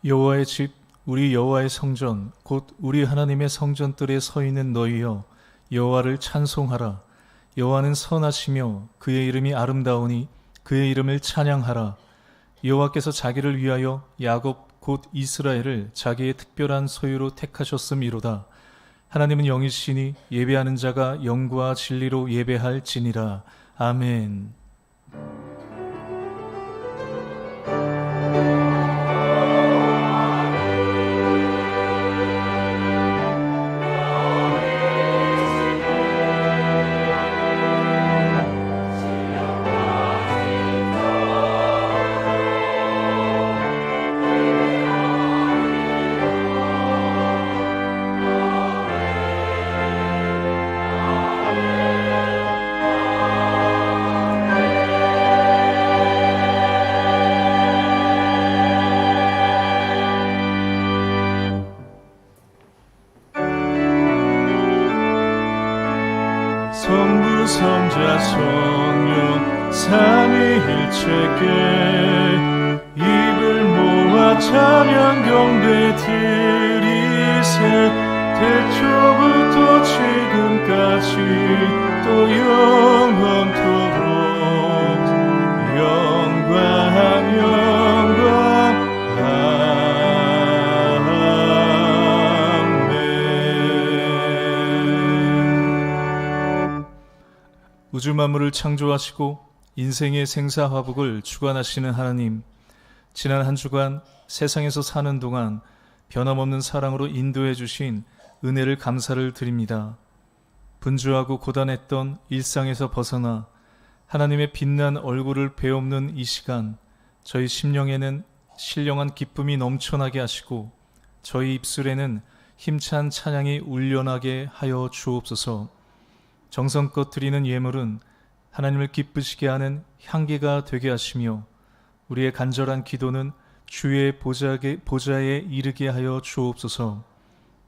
여호와의 집, 우리 여호와의 성전, 곧 우리 하나님의 성전들에 서 있는 너희여, 여호와를 찬송하라. 여호와는 선하시며 그의 이름이 아름다우니 그의 이름을 찬양하라. 여호와께서 자기를 위하여 야곱 곧 이스라엘을 자기의 특별한 소유로 택하셨음이로다. 하나님은 영이시니 예배하는 자가 영과 진리로 예배할지니라. 아멘. 성부 성자 성령 삼위일체께 입을 모아 찬양 경배 드리세. 태초부터 지금까지 또 영원토록 영광 우주 만물을 창조하시고 인생의 생사화복을 주관하시는 하나님, 지난 한 주간 세상에서 사는 동안 변함없는 사랑으로 인도해 주신 은혜를 감사를 드립니다. 분주하고 고단했던 일상에서 벗어나 하나님의 빛난 얼굴을 배옵는 이 시간, 저희 심령에는 신령한 기쁨이 넘쳐나게 하시고 저희 입술에는 힘찬 찬양이 울려나게 하여 주옵소서. 정성껏 드리는 예물은 하나님을 기쁘시게 하는 향기가 되게 하시며 우리의 간절한 기도는 주의 보좌에 이르게 하여 주옵소서.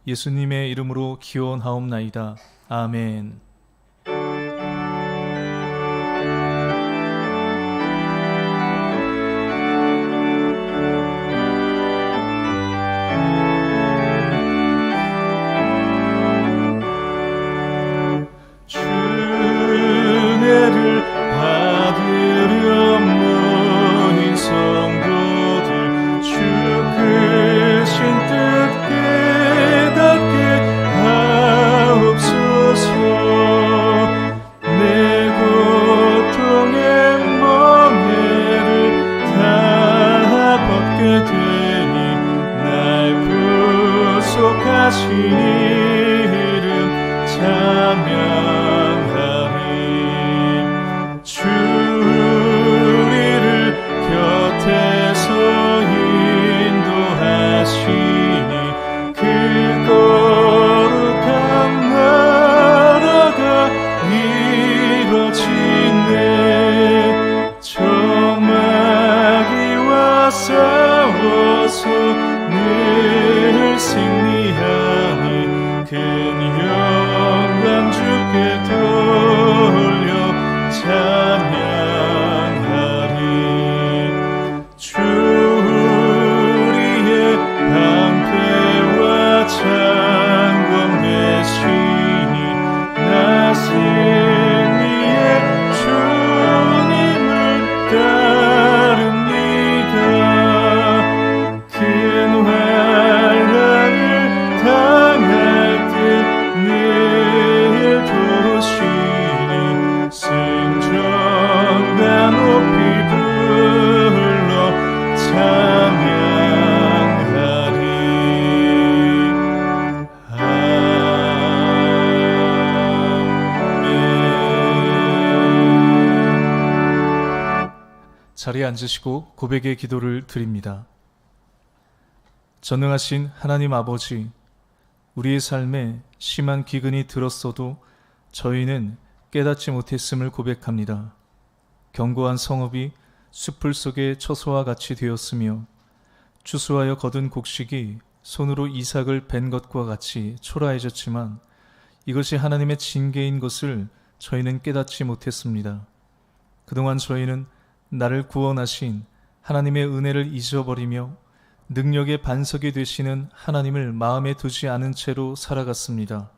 예수님의 이름으로 기원하옵나이다. 아멘. 자리에 앉으시고 고백의 기도를 드립니다. 전능하신 하나님 아버지, 우리의 삶에 심한 기근이 들었어도 저희는 깨닫지 못했음을 고백합니다. 견고한 성읍이 숲풀 속의 처소와 같이 되었으며 추수하여 거둔 곡식이 손으로 이삭을 벤 것과 같이 초라해졌지만 이것이 하나님의 징계인 것을 저희는 깨닫지 못했습니다. 그동안 저희는 나를 구원하신 하나님의 은혜를 잊어버리며 능력의 반석이 되시는 하나님을 마음에 두지 않은 채로 살아갔습니다.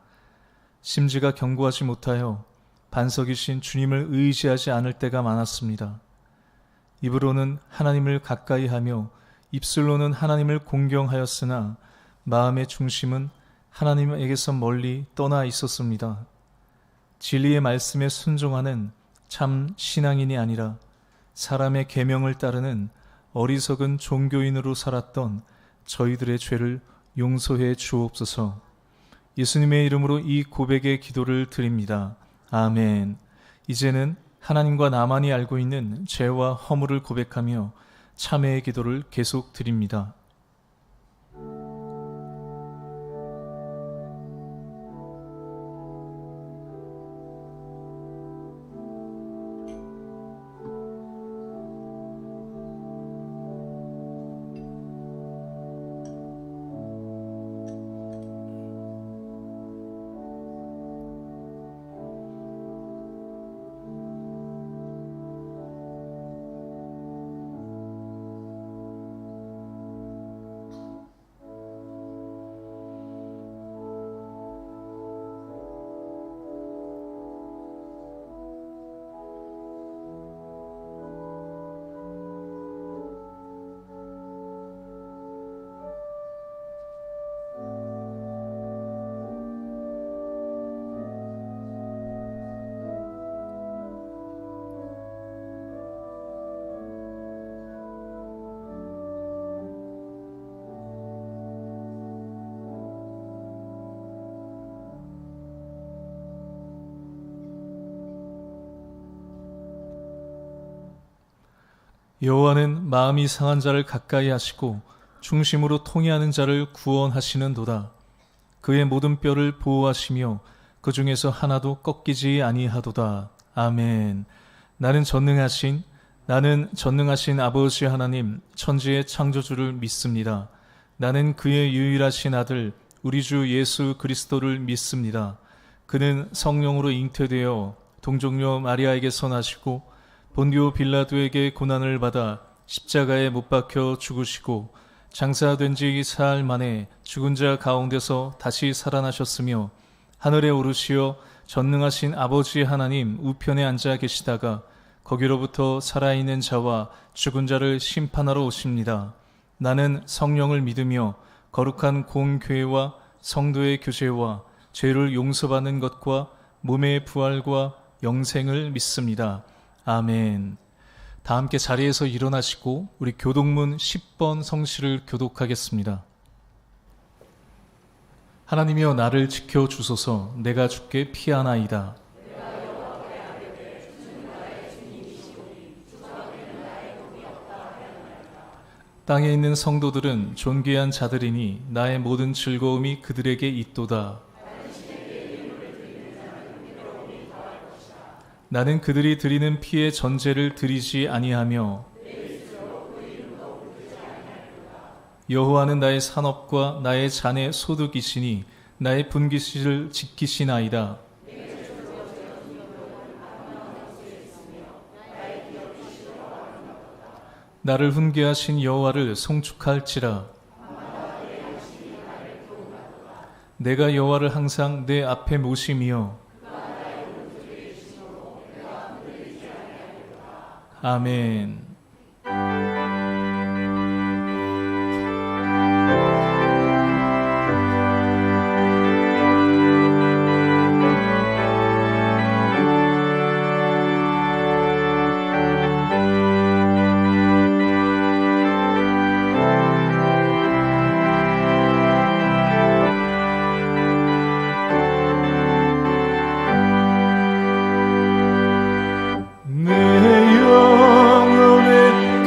심지가 견고하지 못하여 반석이신 주님을 의지하지 않을 때가 많았습니다. 입으로는 하나님을 가까이 하며 입술로는 하나님을 공경하였으나 마음의 중심은 하나님에게서 멀리 떠나 있었습니다. 진리의 말씀에 순종하는 참 신앙인이 아니라 사람의 계명을 따르는 어리석은 종교인으로 살았던 저희들의 죄를 용서해 주옵소서. 예수님의 이름으로 이 고백의 기도를 드립니다. 아멘. 이제는 하나님과 나만이 알고 있는 죄와 허물을 고백하며 참회의 기도를 계속 드립니다. 여호와는 마음이 상한 자를 가까이 하시고 중심으로 통회하는 자를 구원하시는도다. 그의 모든 뼈를 보호하시며 그 중에서 하나도 꺾이지 아니하도다. 아멘. 나는 전능하신 아버지 하나님 천지의 창조주를 믿습니다. 나는 그의 유일하신 아들 우리 주 예수 그리스도를 믿습니다. 그는 성령으로 잉태되어 동정녀 마리아에게서 나시고 본디오 빌라도에게 고난을 받아 십자가에 못 박혀 죽으시고 장사된 지 사흘 만에 죽은 자 가운데서 다시 살아나셨으며 하늘에 오르시어 전능하신 아버지 하나님 우편에 앉아 계시다가 거기로부터 살아있는 자와 죽은 자를 심판하러 오십니다. 나는 성령을 믿으며 거룩한 공교회와 성도의 교제와 죄를 용서받는 것과 몸의 부활과 영생을 믿습니다. 아멘. 다 함께 자리에서 일어나시고 우리 교독문 10번 성시를 교독하겠습니다. 하나님이여 나를 지켜주소서. 내가 주께 피하나이다. 땅에 있는 성도들은 존귀한 자들이니 나의 모든 즐거움이 그들에게 있도다. 나는 그들이 드리는 피의 전제를 드리지 아니하며 여호와는 나의 산업과 나의 잔의 소득이시니 나의 분깃을 지키시나이다. 나를 훈계하신 여호와를 송축할지라. 내가 여호와를 항상 내 앞에 모심이여 아멘. 내 영혼의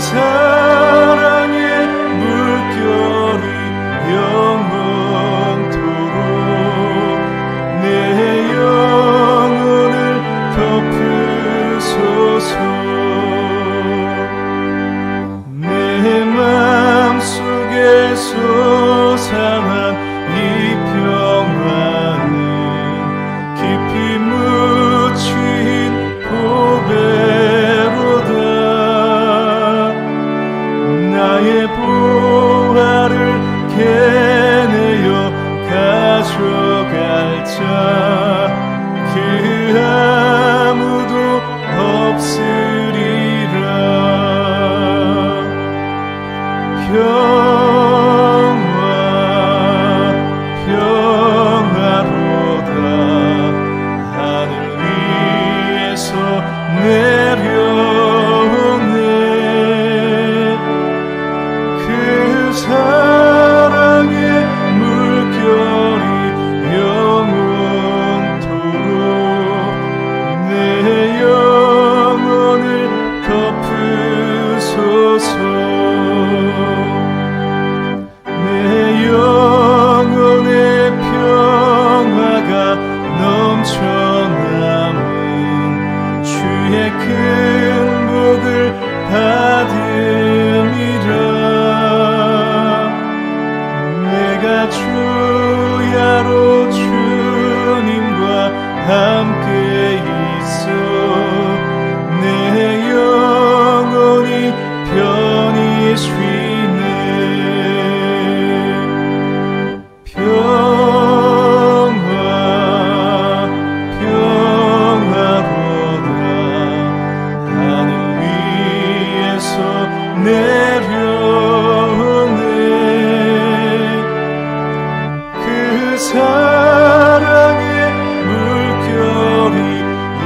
사랑의 물결이 영원토록 내 영혼을 덮으소서. 내 마음속에 솟아난 이 평화는 깊이 묻힌 보배로다. 나의 보화를 캐내어 가져갈 자 그 아무도 없으리라. 평화로다. 하늘 위에서 내려오네. 그 사랑의 물결이 영원토록 내 영혼을 덮으소서. 내 영혼의 평화가 넘쳐남은 주의 큰 복을 받음이라. 내가 주야로 주님과 함께 있어 내 영혼이 편히 쉬네. 평화로다. 하늘 위에서 내려오네. 그 사랑의 물결이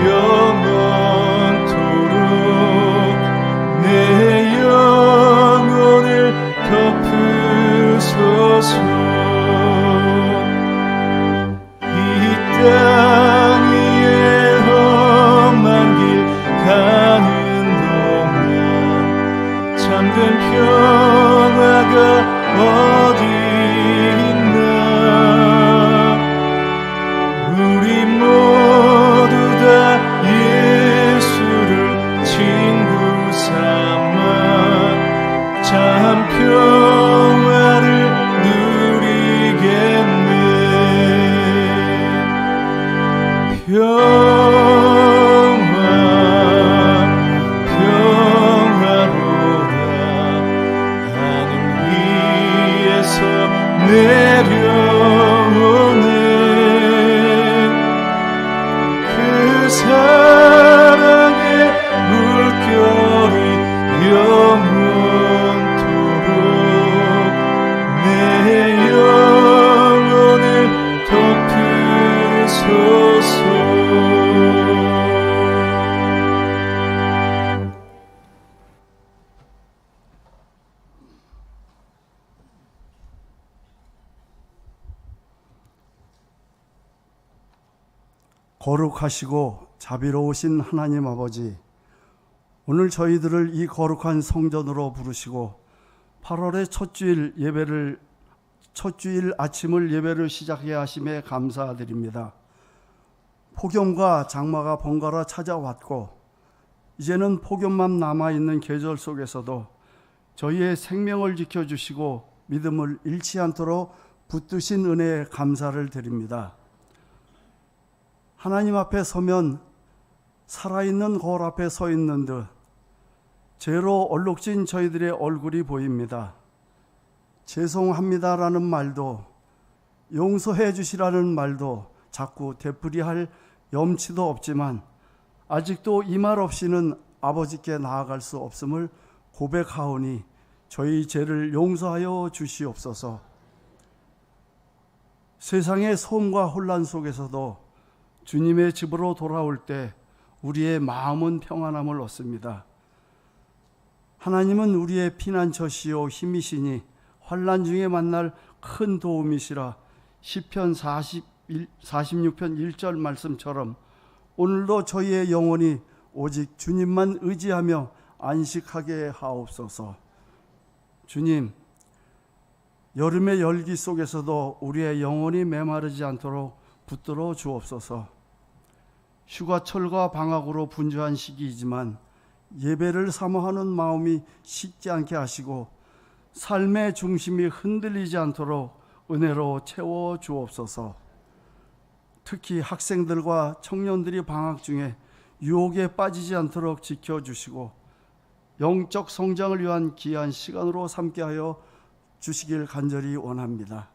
영원토록 내 영혼을 덮으소서. 이 땅 위에 험한 길 가는 동안 참된 평화가 어디 있나. 우리 모두 다 예수를 친구 삼아 참 평화를 누리겠네. 평화로다. 하늘 위에서 내려오네. 그 사랑의 물결이 영원토록 내 영혼을 덮으소서. 거룩하시고 자비로우신 하나님 아버지, 오늘 저희들을 이 거룩한 성전으로 부르시고 8월의 첫 주일 아침을 예배를 시작해야 하심에 감사드립니다. 폭염과 장마가 번갈아 찾아왔고 이제는 폭염만 남아있는 계절 속에서도 저희의 생명을 지켜주시고 믿음을 잃지 않도록 붙드신 은혜에 감사를 드립니다. 하나님 앞에 서면 살아있는 거울 앞에 서 있는 듯 죄로 얼룩진 저희들의 얼굴이 보입니다. 죄송합니다라는 말도 용서해 주시라는 말도 자꾸 되풀이할 염치도 없지만 아직도 이 말 없이는 아버지께 나아갈 수 없음을 고백하오니 저희 죄를 용서하여 주시옵소서. 세상의 소음과 혼란 속에서도 주님의 집으로 돌아올 때 우리의 마음은 평안함을 얻습니다. 하나님은 우리의 피난처시요 힘이시니 환난 중에 만날 큰 도움이시라. 시편 46편 1절 말씀처럼 오늘도 저희의 영혼이 오직 주님만 의지하며 안식하게 하옵소서. 주님, 여름의 열기 속에서도 우리의 영혼이 메마르지 않도록 붙들어 주옵소서. 휴가철과 방학으로 분주한 시기이지만 예배를 사모하는 마음이 식지 않게 하시고 삶의 중심이 흔들리지 않도록 은혜로 채워 주옵소서. 특히 학생들과 청년들이 방학 중에 유혹에 빠지지 않도록 지켜주시고 영적 성장을 위한 귀한 시간으로 삼게 하여 주시길 간절히 원합니다.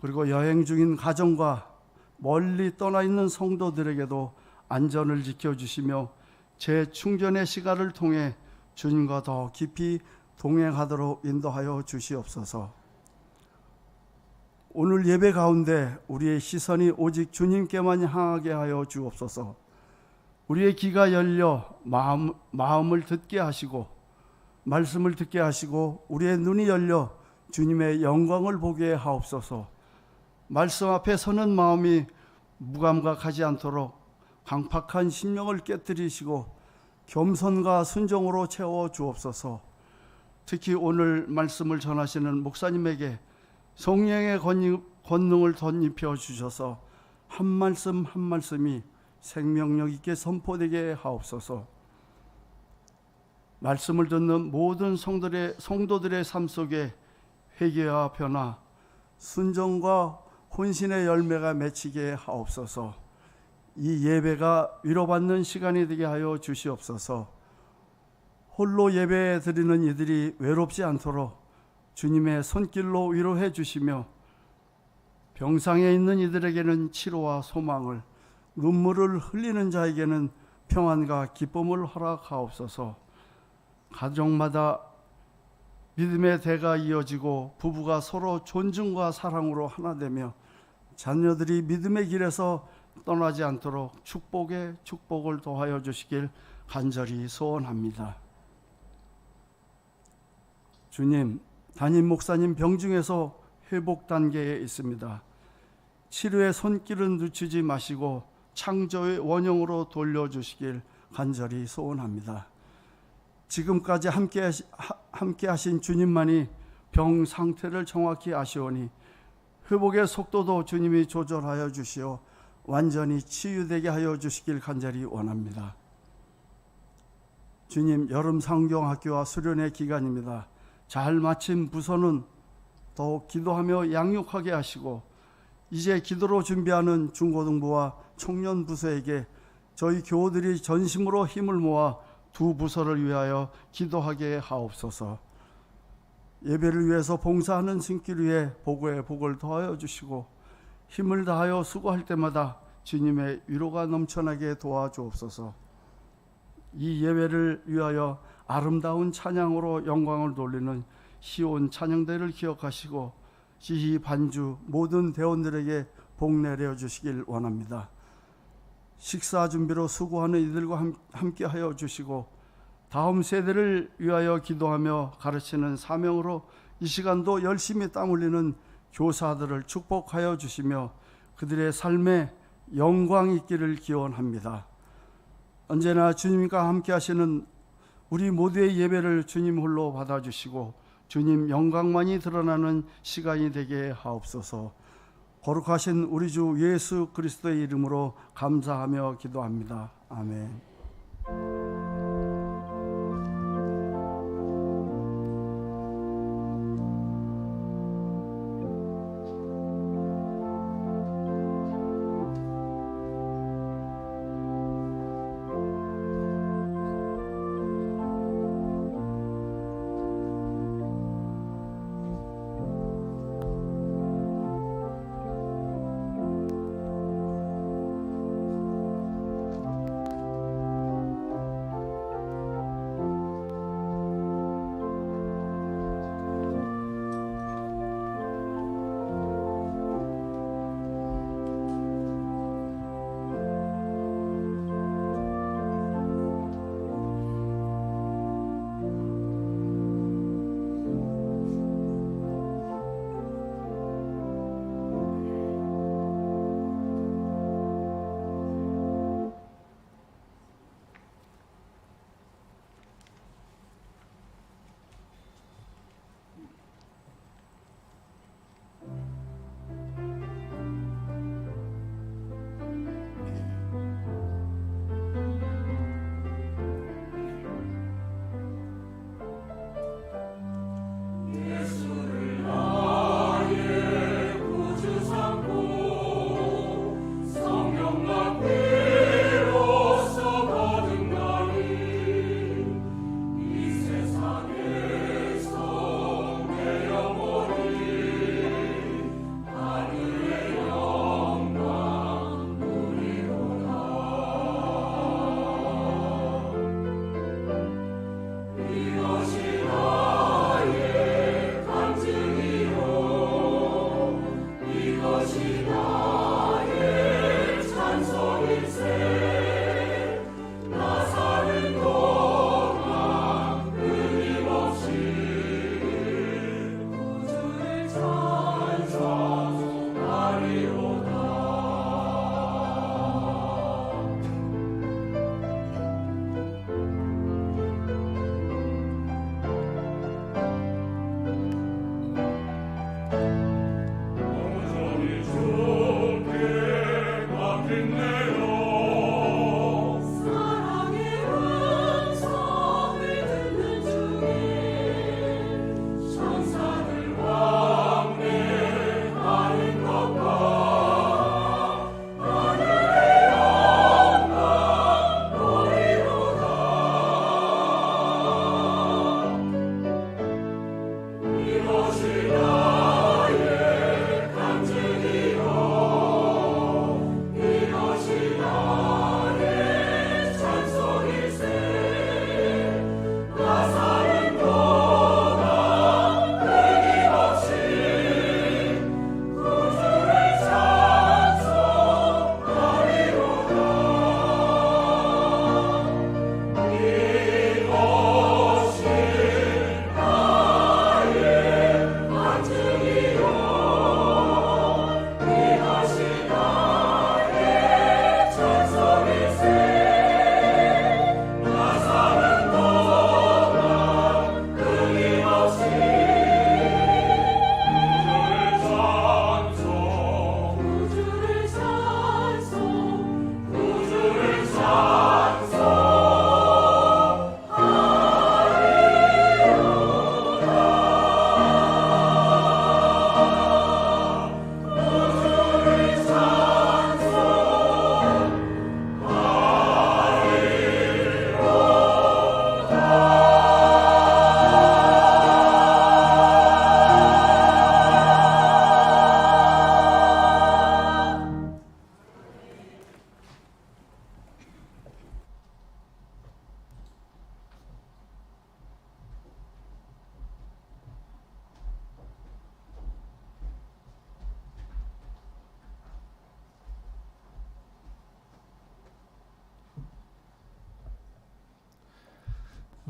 그리고 여행 중인 가정과 멀리 떠나 있는 성도들에게도 안전을 지켜주시며 재충전의 시간을 통해 주님과 더 깊이 동행하도록 인도하여 주시옵소서. 오늘 예배 가운데 우리의 시선이 오직 주님께만 향하게 하여 주옵소서. 우리의 귀가 열려 마음을 듣게 하시고 말씀을 듣게 하시고 우리의 눈이 열려 주님의 영광을 보게 하옵소서. 말씀 앞에 서는 마음이 무감각하지 않도록 강팍한 심령을 깨뜨리시고 겸손과 순종으로 채워 주옵소서. 특히 오늘 말씀을 전하시는 목사님에게 성령의 권능을 덧입혀 주셔서 한 말씀 한 말씀이 생명력 있게 선포되게 하옵소서. 말씀을 듣는 모든 성도들의 삶 속에 회개와 변화, 순종과 혼신의 열매가 맺히게 하옵소서. 이 예배가 위로받는 시간이 되게 하여 주시옵소서. 홀로 예배 드리는 이들이 외롭지 않도록 주님의 손길로 위로해 주시며 병상에 있는 이들에게는 치료와 소망을, 눈물을 흘리는 자에게는 평안과 기쁨을 허락하옵소서. 가정마다 믿음의 대가 이어지고 부부가 서로 존중과 사랑으로 하나 되며 자녀들이 믿음의 길에서 떠나지 않도록 축복에 축복을 더하여 주시길 간절히 소원합니다. 주님, 담임 목사님 병중에서 회복 단계에 있습니다. 치료의 손길은 늦추지 마시고 창조의 원형으로 돌려주시길 간절히 소원합니다. 지금까지 함께 하신 주님만이 병 상태를 정확히 아시오니 회복의 속도도 주님이 조절하여 주시어 완전히 치유되게 하여 주시길 간절히 원합니다. 주님, 여름 상경학교와 수련의 기간입니다. 잘 마친 부서는 더욱 기도하며 양육하게 하시고 이제 기도로 준비하는 중고등부와 청년 부서에게 저희 교우들이 전심으로 힘을 모아 두 부서를 위하여 기도하게 하옵소서. 예배를 위해서 봉사하는 손길 위에 복의 복을 더하여 주시고 힘을 다하여 수고할 때마다 주님의 위로가 넘쳐나게 도와주옵소서. 이 예배를 위하여 아름다운 찬양으로 영광을 돌리는 시온 찬양대를 기억하시고 지휘 반주 모든 대원들에게 복 내려 주시길 원합니다. 식사 준비로 수고하는 이들과 함께 하여 주시고 다음 세대를 위하여 기도하며 가르치는 사명으로 이 시간도 열심히 땀 흘리는 교사들을 축복하여 주시며 그들의 삶에 영광 있기를 기원합니다. 언제나 주님과 함께 하시는 우리 모두의 예배를 주님 홀로 받아주시고 주님 영광만이 드러나는 시간이 되게 하옵소서. 거룩하신 우리 주 예수 그리스도의 이름으로 감사하며 기도합니다. 아멘.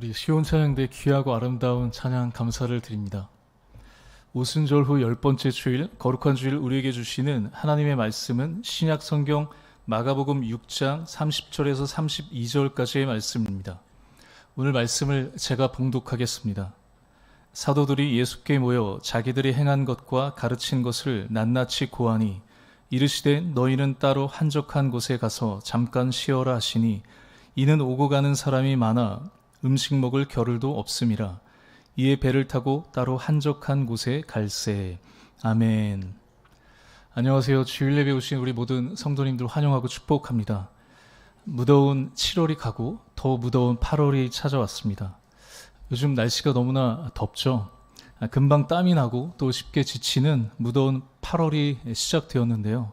우리 시온 찬양대 귀하고 아름다운 찬양 감사를 드립니다. 오순절 후 10번째 주일, 거룩한 주일 우리에게 주시는 하나님의 말씀은 신약 성경 마가복음 6장 30절에서 32절까지의 말씀입니다. 오늘 말씀을 제가 봉독하겠습니다. 사도들이 예수께 모여 자기들이 행한 것과 가르친 것을 낱낱이 고하니 이르시되 너희는 따로 한적한 곳에 가서 잠깐 쉬어라 하시니 이는 오고 가는 사람이 많아 음식 먹을 겨를도 없음이라. 이에 배를 타고 따로 한적한 곳에 갈새. 아멘. 안녕하세요. 주일 예배 오신 우리 모든 성도님들 환영하고 축복합니다. 무더운 7월이 가고 더 무더운 8월이 찾아왔습니다. 요즘 날씨가 너무나 덥죠. 금방 땀이 나고 또 쉽게 지치는 무더운 8월이 시작되었는데요.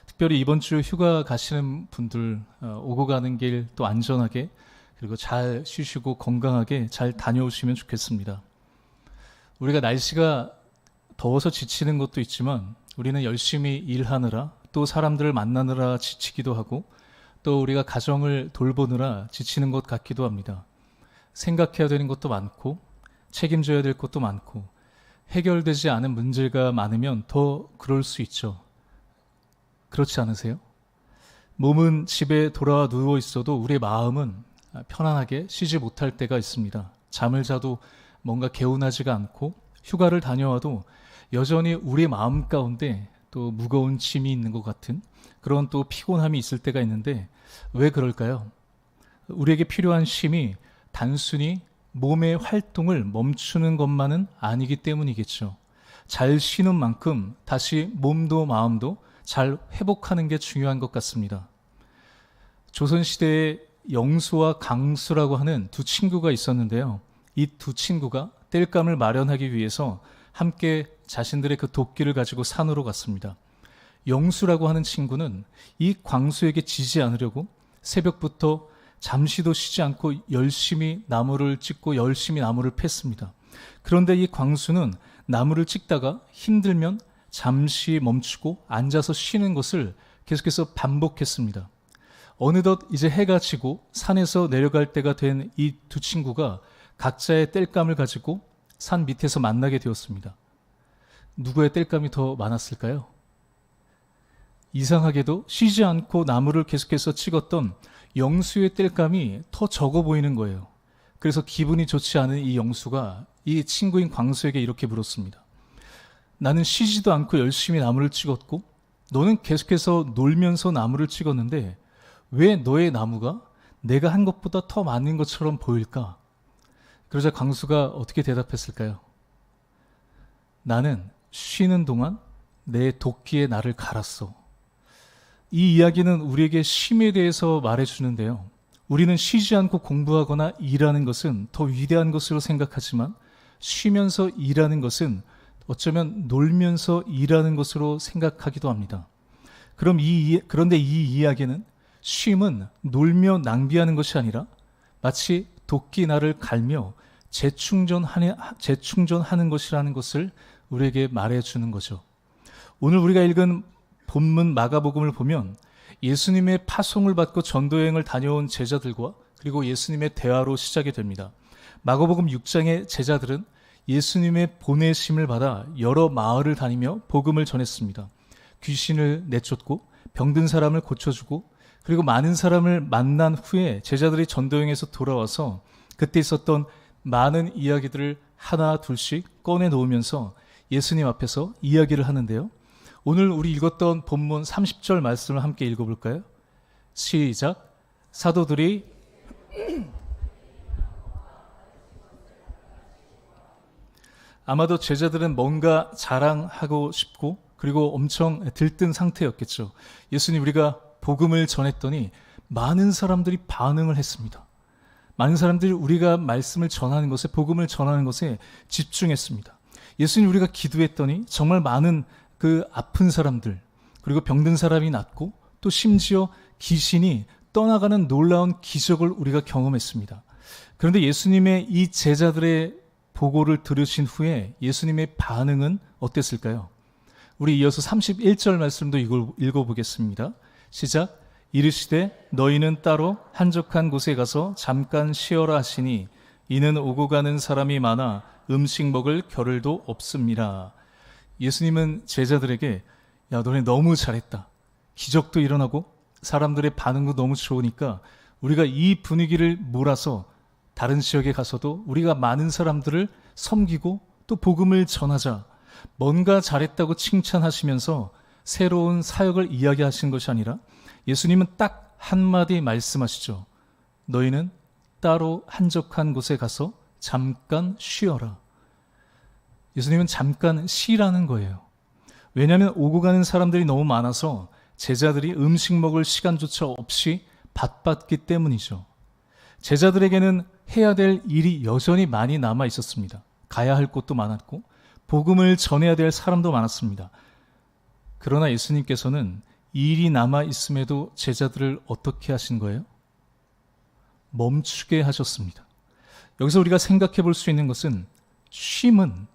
특별히 이번 주 휴가 가시는 분들 오고 가는 길 또 안전하게 그리고 잘 쉬시고 건강하게 잘 다녀오시면 좋겠습니다. 우리가 날씨가 더워서 지치는 것도 있지만 우리는 열심히 일하느라 또 사람들을 만나느라 지치기도 하고 또 우리가 가정을 돌보느라 지치는 것 같기도 합니다. 생각해야 되는 것도 많고 책임져야 될 것도 많고 해결되지 않은 문제가 많으면 더 그럴 수 있죠. 그렇지 않으세요? 몸은 집에 돌아와 누워 있어도 우리의 마음은 편안하게 쉬지 못할 때가 있습니다. 잠을 자도 뭔가 개운하지가 않고 휴가를 다녀와도 여전히 우리의 마음 가운데 또 무거운 짐이 있는 것 같은 그런 또 피곤함이 있을 때가 있는데 왜 그럴까요? 우리에게 필요한 쉼이 단순히 몸의 활동을 멈추는 것만은 아니기 때문이겠죠. 잘 쉬는 만큼 다시 몸도 마음도 잘 회복하는 게 중요한 것 같습니다. 조선시대에 영수와 강수라고 하는 두 친구가 있었는데요. 이 두 친구가 땔감을 마련하기 위해서 함께 자신들의 그 도끼를 가지고 산으로 갔습니다. 영수라고 하는 친구는 이 광수에게 지지 않으려고 새벽부터 잠시도 쉬지 않고 열심히 나무를 찍고 열심히 나무를 팼습니다. 그런데 이 광수는 나무를 찍다가 힘들면 잠시 멈추고 앉아서 쉬는 것을 계속해서 반복했습니다. 어느덧 이제 해가 지고 산에서 내려갈 때가 된 이 두 친구가 각자의 땔감을 가지고 산 밑에서 만나게 되었습니다. 누구의 땔감이 더 많았을까요? 이상하게도 쉬지 않고 나무를 계속해서 찍었던 영수의 땔감이 더 적어 보이는 거예요. 그래서 기분이 좋지 않은 이 영수가 이 친구인 광수에게 이렇게 물었습니다. 나는 쉬지도 않고 열심히 나무를 찍었고 너는 계속해서 놀면서 나무를 찍었는데 왜 너의 나무가 내가 한 것보다 더 많은 것처럼 보일까? 그러자 광수가 어떻게 대답했을까요? 나는 쉬는 동안 내 도끼에 나를 갈았어. 이 이야기는 우리에게 쉼에 대해서 말해주는데요. 우리는 쉬지 않고 공부하거나 일하는 것은 더 위대한 것으로 생각하지만 쉬면서 일하는 것은 어쩌면 놀면서 일하는 것으로 생각하기도 합니다. 그런데 이 이야기는 쉼은 놀며 낭비하는 것이 아니라 마치 도끼날을 갈며 재충전하는 것이라는 것을 우리에게 말해주는 거죠. 오늘 우리가 읽은 본문 마가복음을 보면 예수님의 파송을 받고 전도여행을 다녀온 제자들과 그리고 예수님의 대화로 시작이 됩니다. 마가복음 6장의 제자들은 예수님의 보내심을 받아 여러 마을을 다니며 복음을 전했습니다. 귀신을 내쫓고 병든 사람을 고쳐주고 그리고 많은 사람을 만난 후에 제자들이 전도여행에서 돌아와서 그때 있었던 많은 이야기들을 하나 둘씩 꺼내 놓으면서 예수님 앞에서 이야기를 하는데요. 오늘 우리 읽었던 본문 30절 말씀을 함께 읽어볼까요? 시작. 사도들이 아마도 제자들은 뭔가 자랑하고 싶고 그리고 엄청 들뜬 상태였겠죠. 예수님 우리가 복음을 전했더니 많은 사람들이 반응을 했습니다. 많은 사람들이 우리가 말씀을 전하는 것에 복음을 전하는 것에 집중했습니다. 예수님 우리가 기도했더니 정말 많은 그 아픈 사람들 그리고 병든 사람이 낫고 또 심지어 귀신이 떠나가는 놀라운 기적을 우리가 경험했습니다. 그런데 예수님의 이 제자들의 보고를 들으신 후에 예수님의 반응은 어땠을까요? 우리 이어서 31절 말씀도 읽어보겠습니다. 시작. 이르시되 너희는 따로 한적한 곳에 가서 잠깐 쉬어라 하시니 이는 오고 가는 사람이 많아 음식 먹을 겨를도 없습니다. 예수님은 제자들에게 야, 너네 너무 잘했다. 기적도 일어나고 사람들의 반응도 너무 좋으니까 우리가 이 분위기를 몰아서 다른 지역에 가서도 우리가 많은 사람들을 섬기고 또 복음을 전하자. 뭔가 잘했다고 칭찬하시면서 새로운 사역을 이야기하신 것이 아니라 예수님은 딱 한마디 말씀하시죠. 너희는 따로 한적한 곳에 가서 잠깐 쉬어라. 예수님은 잠깐 쉬라는 거예요. 왜냐하면 오고 가는 사람들이 너무 많아서 제자들이 음식 먹을 시간조차 없이 바빴기 때문이죠. 제자들에게는 해야 될 일이 여전히 많이 남아 있었습니다. 가야 할 곳도 많았고 복음을 전해야 될 사람도 많았습니다. 그러나 예수님께서는 일이 남아 있음에도 제자들을 어떻게 하신 거예요? 멈추게 하셨습니다. 여기서 우리가 생각해 볼 수 있는 것은 쉼은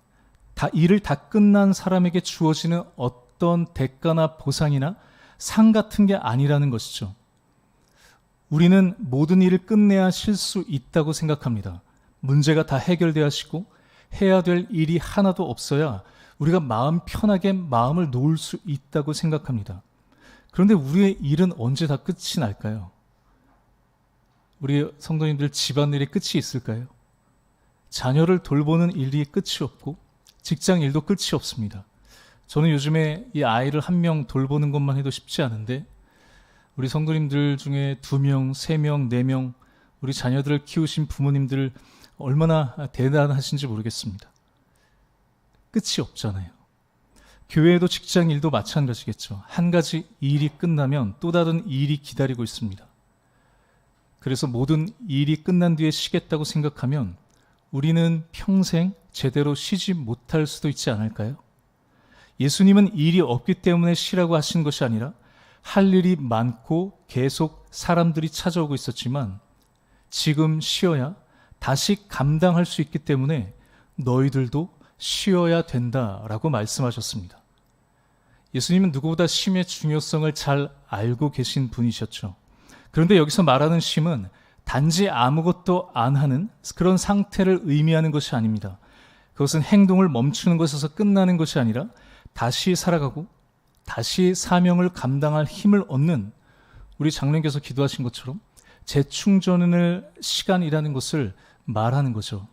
일을 다 끝난 사람에게 주어지는 어떤 대가나 보상이나 상 같은 게 아니라는 것이죠. 우리는 모든 일을 끝내야 쉴 수 있다고 생각합니다. 문제가 다 해결되었고 해야 될 일이 하나도 없어야 우리가 마음 편하게 마음을 놓을 수 있다고 생각합니다. 그런데 우리의 일은 언제 다 끝이 날까요? 우리 성도님들 집안일이 끝이 있을까요? 자녀를 돌보는 일이 끝이 없고 직장 일도 끝이 없습니다. 저는 요즘에 이 아이를 한 명 돌보는 것만 해도 쉽지 않은데 우리 성도님들 중에 2명, 3명, 4명 우리 자녀들을 키우신 부모님들 얼마나 대단하신지 모르겠습니다. 끝이 없잖아요. 교회에도 직장 일도 마찬가지겠죠. 한 가지 일이 끝나면 또 다른 일이 기다리고 있습니다. 그래서 모든 일이 끝난 뒤에 쉬겠다고 생각하면 우리는 평생 제대로 쉬지 못할 수도 있지 않을까요? 예수님은 일이 없기 때문에 쉬라고 하신 것이 아니라 할 일이 많고 계속 사람들이 찾아오고 있었지만 지금 쉬어야 다시 감당할 수 있기 때문에 너희들도 쉬어야 된다라고 말씀하셨습니다. 예수님은 누구보다 쉼의 중요성을 잘 알고 계신 분이셨죠. 그런데 여기서 말하는 쉼은 단지 아무것도 안 하는 그런 상태를 의미하는 것이 아닙니다. 그것은 행동을 멈추는 것에서 끝나는 것이 아니라 다시 살아가고 다시 사명을 감당할 힘을 얻는 우리 장로님께서 기도하신 것처럼 재충전을 시간이라는 것을 말하는 거죠.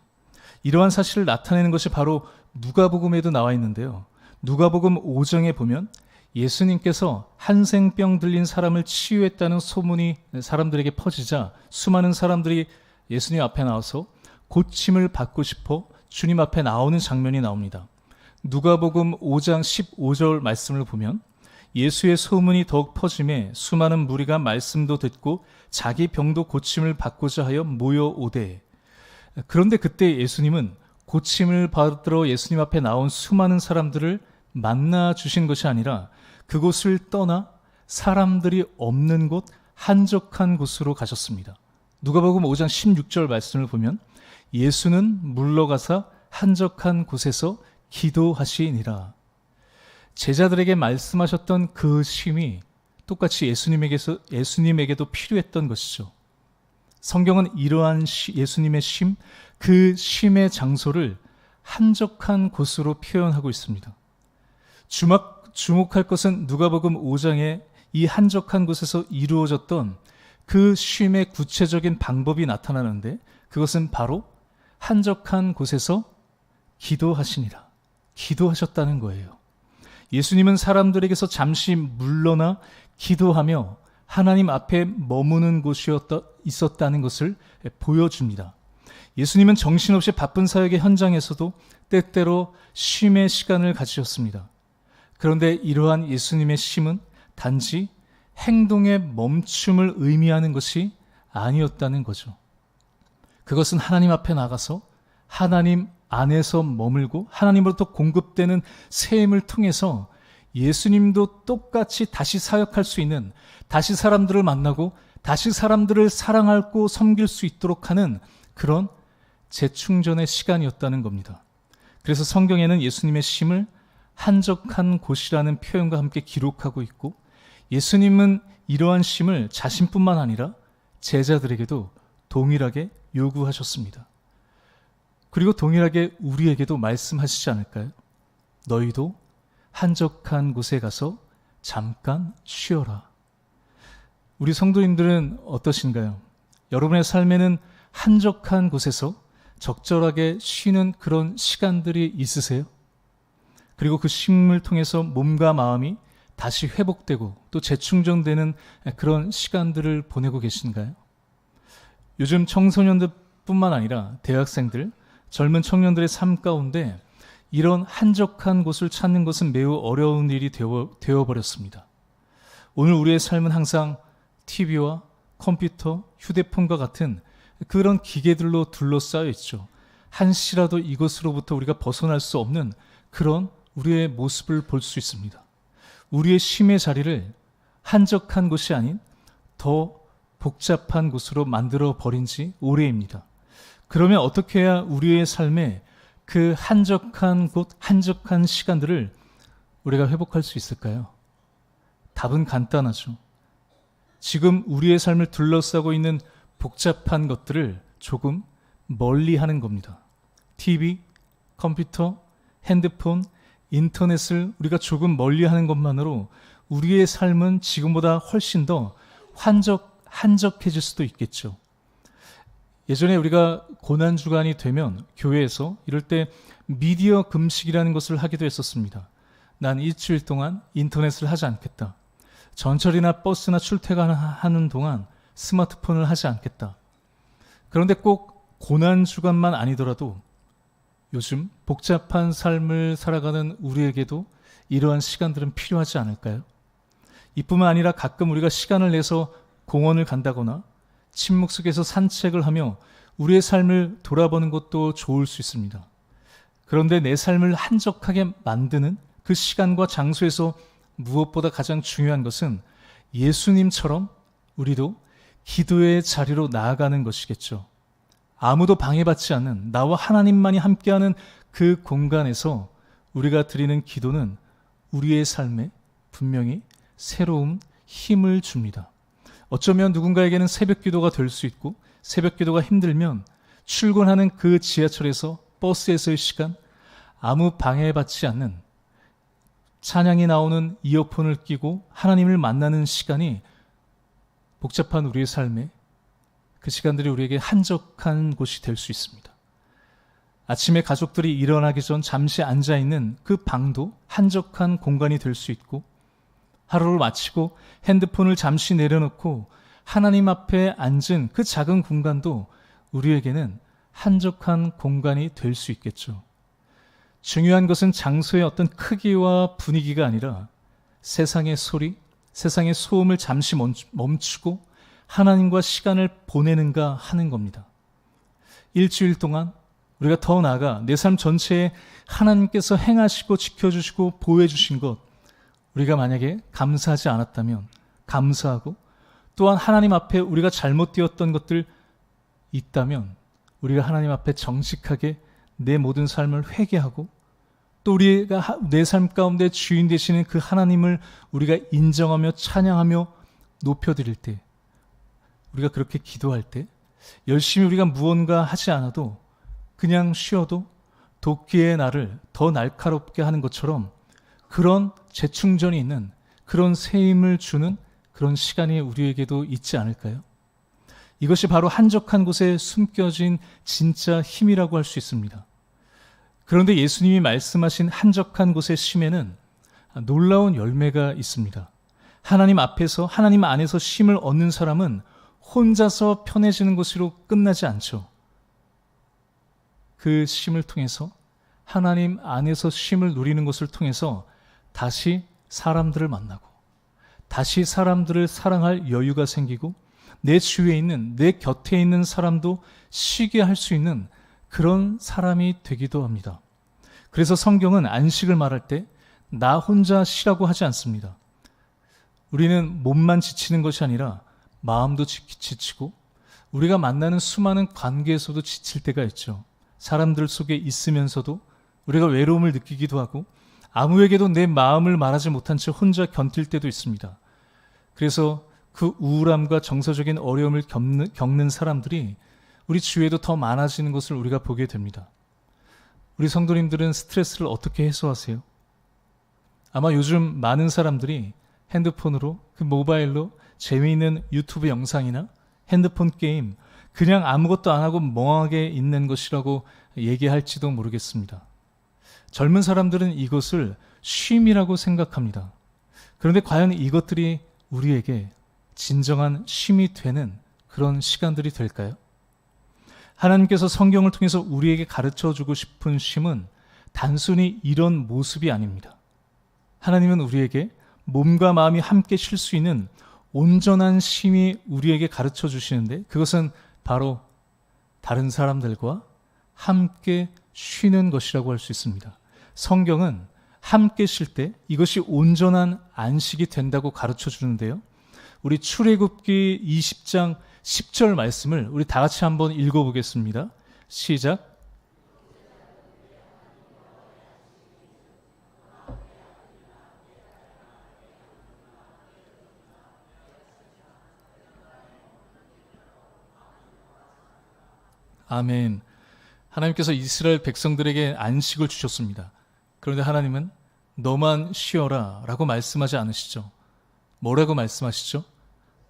이러한 사실을 나타내는 것이 바로 누가복음에도 나와 있는데요. 누가복음 5장에 보면 예수님께서 한생병 들린 사람을 치유했다는 소문이 사람들에게 퍼지자 수많은 사람들이 예수님 앞에 나와서 고침을 받고 싶어 주님 앞에 나오는 장면이 나옵니다. 누가복음 5장 15절 말씀을 보면 예수의 소문이 더욱 퍼짐에 수많은 무리가 말씀도 듣고 자기 병도 고침을 받고자 하여 모여오되 그런데 그때 예수님은 고침을 받으러 예수님 앞에 나온 수많은 사람들을 만나 주신 것이 아니라 그곳을 떠나 사람들이 없는 곳 한적한 곳으로 가셨습니다. 누가복음 5장 16절 말씀을 보면 예수는 물러가사 한적한 곳에서 기도하시니라. 제자들에게 말씀하셨던 그 쉼이 똑같이 예수님에게도 필요했던 것이죠. 성경은 이러한 예수님의 쉼, 그 쉼의 장소를 한적한 곳으로 표현하고 있습니다. 주목할 것은 누가복음 5장에 이 한적한 곳에서 이루어졌던 그 쉼의 구체적인 방법이 나타나는데 그것은 바로 한적한 곳에서 기도하시니라. 기도하셨다는 거예요. 예수님은 사람들에게서 잠시 물러나 기도하며 하나님 앞에 머무는 곳이 있었다는 것을 보여줍니다. 예수님은 정신없이 바쁜 사역의 현장에서도 때때로 쉼의 시간을 가지셨습니다. 그런데 이러한 예수님의 쉼은 단지 행동의 멈춤을 의미하는 것이 아니었다는 거죠. 그것은 하나님 앞에 나가서 하나님 안에서 머물고 하나님으로부터 공급되는 새 힘을 통해서 예수님도 똑같이 다시 사역할 수 있는, 다시 사람들을 만나고 다시 사람들을 사랑하고 섬길 수 있도록 하는 그런 재충전의 시간이었다는 겁니다. 그래서 성경에는 예수님의 쉼을 한적한 곳이라는 표현과 함께 기록하고 있고 예수님은 이러한 쉼을 자신뿐만 아니라 제자들에게도 동일하게 요구하셨습니다. 그리고 동일하게 우리에게도 말씀하시지 않을까요? 너희도 한적한 곳에 가서 잠깐 쉬어라. 우리 성도님들은 어떠신가요? 여러분의 삶에는 한적한 곳에서 적절하게 쉬는 그런 시간들이 있으세요? 그리고 그 쉼을 통해서 몸과 마음이 다시 회복되고 또 재충전되는 그런 시간들을 보내고 계신가요? 요즘 청소년들뿐만 아니라 대학생들, 젊은 청년들의 삶 가운데 이런 한적한 곳을 찾는 것은 매우 어려운 일이 되어버렸습니다. 오늘 우리의 삶은 항상 TV와 컴퓨터, 휴대폰과 같은 그런 기계들로 둘러싸여 있죠. 한시라도 이것으로부터 우리가 벗어날 수 없는 그런 우리의 모습을 볼 수 있습니다. 우리의 쉼의 자리를 한적한 곳이 아닌 더 복잡한 곳으로 만들어 버린 지 오래입니다. 그러면 어떻게 해야 우리의 삶에 그 한적한 곳, 한적한 시간들을 우리가 회복할 수 있을까요? 답은 간단하죠. 지금 우리의 삶을 둘러싸고 있는 복잡한 것들을 조금 멀리 하는 겁니다. TV, 컴퓨터, 핸드폰, 인터넷을 우리가 조금 멀리 하는 것만으로 우리의 삶은 지금보다 훨씬 더 한적해질 수도 있겠죠. 예전에 우리가 고난주간이 되면 교회에서 이럴 때 미디어 금식이라는 것을 하기도 했었습니다. 난 일주일 동안 인터넷을 하지 않겠다. 전철이나 버스나 출퇴근하는 동안 스마트폰을 하지 않겠다. 그런데 꼭 고난주간만 아니더라도 요즘 복잡한 삶을 살아가는 우리에게도 이러한 시간들은 필요하지 않을까요? 이뿐만 아니라 가끔 우리가 시간을 내서 공원을 간다거나 침묵 속에서 산책을 하며 우리의 삶을 돌아보는 것도 좋을 수 있습니다. 그런데 내 삶을 한적하게 만드는 그 시간과 장소에서 무엇보다 가장 중요한 것은 예수님처럼 우리도 기도의 자리로 나아가는 것이겠죠. 아무도 방해받지 않는 나와 하나님만이 함께하는 그 공간에서 우리가 드리는 기도는 우리의 삶에 분명히 새로운 힘을 줍니다. 어쩌면 누군가에게는 새벽 기도가 될 수 있고 새벽 기도가 힘들면 출근하는 그 지하철에서 버스에서의 시간, 아무 방해받지 않는 찬양이 나오는 이어폰을 끼고 하나님을 만나는 시간이 복잡한 우리의 삶에 그 시간들이 우리에게 한적한 곳이 될 수 있습니다. 아침에 가족들이 일어나기 전 잠시 앉아있는 그 방도 한적한 공간이 될 수 있고 하루를 마치고 핸드폰을 잠시 내려놓고 하나님 앞에 앉은 그 작은 공간도 우리에게는 한적한 공간이 될 수 있겠죠. 중요한 것은 장소의 어떤 크기와 분위기가 아니라 세상의 소리, 세상의 소음을 잠시 멈추고 하나님과 시간을 보내는가 하는 겁니다. 일주일 동안 우리가 더 나아가 내 삶 전체에 하나님께서 행하시고 지켜주시고 보호해주신 것, 우리가 만약에 감사하지 않았다면 감사하고, 또한 하나님 앞에 우리가 잘못되었던 것들 있다면 우리가 하나님 앞에 정직하게 내 모든 삶을 회개하고, 또 우리가 내 삶 가운데 주인 되시는 그 하나님을 우리가 인정하며 찬양하며 높여드릴 때, 우리가 그렇게 기도할 때 열심히 우리가 무언가 하지 않아도 그냥 쉬어도 도끼의 날을 더 날카롭게 하는 것처럼 그런 재충전이 있는, 그런 새 힘을 주는 그런 시간이 우리에게도 있지 않을까요? 이것이 바로 한적한 곳에 숨겨진 진짜 힘이라고 할 수 있습니다. 그런데 예수님이 말씀하신 한적한 곳의 쉼에는 놀라운 열매가 있습니다. 하나님 앞에서, 하나님 안에서 쉼을 얻는 사람은 혼자서 편해지는 것으로 끝나지 않죠. 그 쉼을 통해서, 하나님 안에서 쉼을 누리는 것을 통해서 다시 사람들을 만나고, 다시 사람들을 사랑할 여유가 생기고, 내 주위에 있는, 내 곁에 있는 사람도 쉬게 할 수 있는 그런 사람이 되기도 합니다. 그래서 성경은 안식을 말할 때 나 혼자 쉬라고 하지 않습니다. 우리는 몸만 지치는 것이 아니라 마음도 지치고, 우리가 만나는 수많은 관계에서도 지칠 때가 있죠. 사람들 속에 있으면서도 우리가 외로움을 느끼기도 하고, 아무에게도 내 마음을 말하지 못한 채 혼자 견딜 때도 있습니다. 그래서 그 우울함과 정서적인 어려움을 겪는 사람들이 우리 주위에도 더 많아지는 것을 우리가 보게 됩니다. 우리 성도님들은 스트레스를 어떻게 해소하세요? 아마 요즘 많은 사람들이 핸드폰으로, 그 모바일로 재미있는 유튜브 영상이나 핸드폰 게임, 그냥 아무것도 안 하고 멍하게 있는 것이라고 얘기할지도 모르겠습니다. 젊은 사람들은 이것을 쉼이라고 생각합니다. 그런데 과연 이것들이 우리에게 진정한 쉼이 되는 그런 시간들이 될까요? 하나님께서 성경을 통해서 우리에게 가르쳐주고 싶은 쉼은 단순히 이런 모습이 아닙니다. 하나님은 우리에게 몸과 마음이 함께 쉴 수 있는 온전한 쉼이 우리에게 가르쳐 주시는데, 그것은 바로 다른 사람들과 함께 쉬는 것이라고 할 수 있습니다. 성경은 함께 쉴 때 이것이 온전한 안식이 된다고 가르쳐 주는데요. 우리 출애굽기 20장 10절 말씀을 우리 다 같이 한번 읽어보겠습니다. 시작. 아멘. 하나님께서 이스라엘 백성들에게 안식을 주셨습니다. 그런데 하나님은 너만 쉬어라 라고 말씀하지 않으시죠. 뭐라고 말씀하시죠?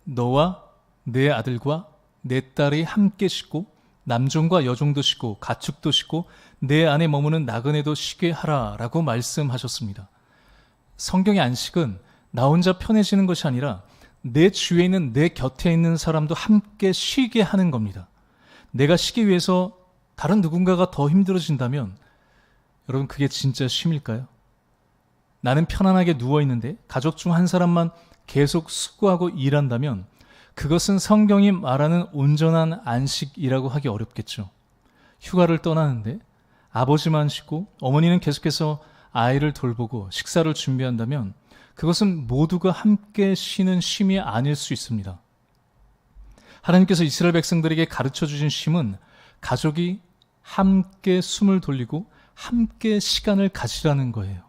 너와 내 아들과 내 딸이 함께 쉬고 남종과 여종도 쉬고 가축도 쉬고 내 안에 머무는 나그네도 쉬게 하라 라고 말씀하셨습니다. 성경의 안식은 나 혼자 편해지는 것이 아니라 내 주위에 있는, 내 곁에 있는 사람도 함께 쉬게 하는 겁니다. 내가 쉬기 위해서 다른 누군가가 더 힘들어진다면 여러분, 그게 진짜 쉼일까요? 나는 편안하게 누워있는데 가족 중 한 사람만 계속 수고하고 일한다면 그것은 성경이 말하는 온전한 안식이라고 하기 어렵겠죠. 휴가를 떠나는데 아버지만 쉬고 어머니는 계속해서 아이를 돌보고 식사를 준비한다면 그것은 모두가 함께 쉬는 쉼이 아닐 수 있습니다. 하나님께서 이스라엘 백성들에게 가르쳐 주신 쉼은 가족이 함께 숨을 돌리고 함께 시간을 가지라는 거예요.